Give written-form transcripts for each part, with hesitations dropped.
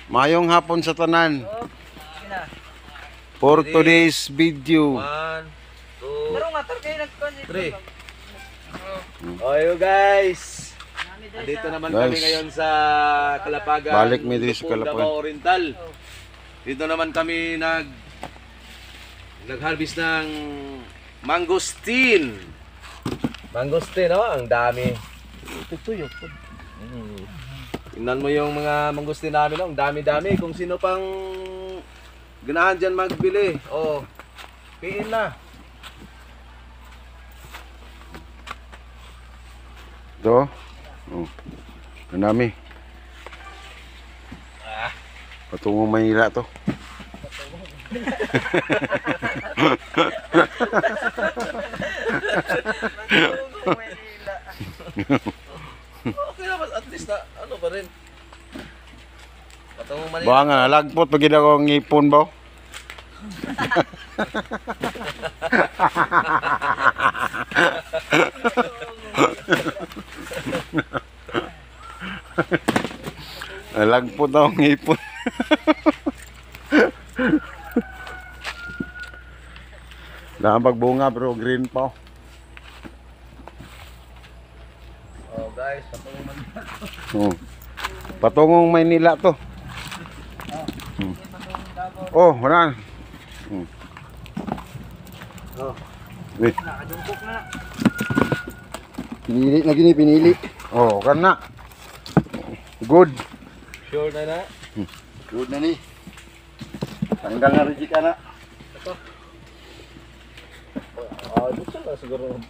Mayong hapon sa tanan. For today's video. 1, 2, 3. Oyo guys. Dito naman kami ngayon sa Kalapagan. Balik mi diri sa Lupon, Kalapagan. Davao Oriental. Dito naman kami nag-harvest ng mangosteen. Mangosteen, oh, ang dami. Tutuyo. Tingnan mo yung mga mangosteen namin, oh, ang dami-dami. Kung sino pang ganahan dyan magbili, oh, piin na. Ito. Oh. Nanami. Patungong Manila to. Okay naman, at least na, ano pa rin. Patungong Manila. Baka nga, lagpot pag ako ngipon ba? Lagpot ako ngipon. Nakapagbunga pero green pa. Oh guys, patungong Manila. Oh. Patungong Maynila to. Oh, wala. Oh. Wait. Pinili na gini, pinili. Oh, kana. Good. Sure na na? Good na ni. Tanggal na rin ka na. Ah, gusto na siguro.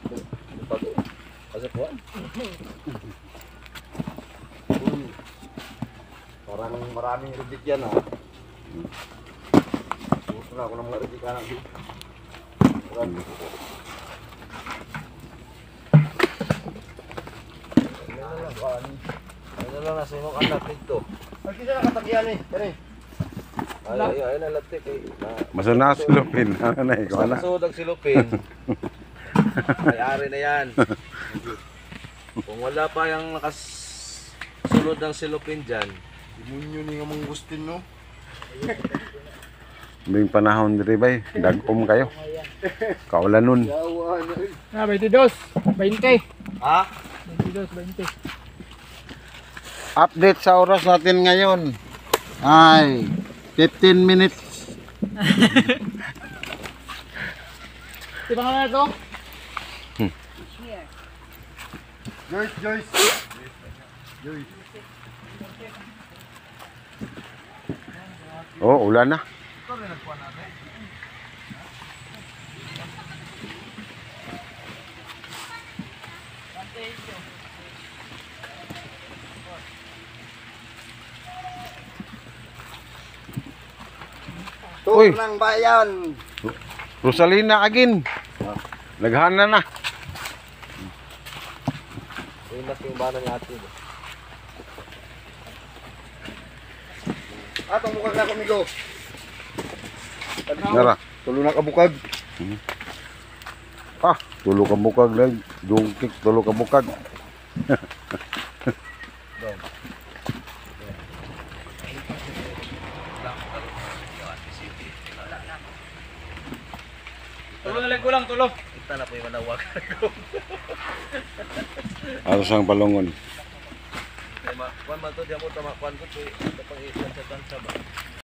Kasi po. Parang maraming reject yan ha. Gusto na ako ng mga reject ka na. Ano lang nasa imong anak dito? Pag isa na katagyan eh. Kani. Ay na latte kay. Masanas lupin. Ano na ikaw na. Sudag silupin. May-ari na yan. Kung wala pa yung nakasulod ng silupin dyan, Imunyo ni nga mong gustin no. Bing panahon diri bay, dagom kayo. Kaulan nun. Yawa na eh. Ah, 22, 20. ha? 22, 20. Update sa oras natin ngayon. Ay, 15 minutes. Di ba nga na ito? Joyce, Joyce. Joyce. Oh, ulan na. Uy. Tur ng bayan. Rosalina agin. Naghana na. Inas yung bana ni ate. Atong bukag na kumigo. Nara. Tulo na kabukag. Ah, tulo ka bukag lang. Dungkik, tulo ka bukag. Tulo na lang ko lang, tulo. Kita na po yung manawag. Aros ang palungon. Kuan man to, diyan mo tama kuan ko. Ito pang isan sa tansa ba?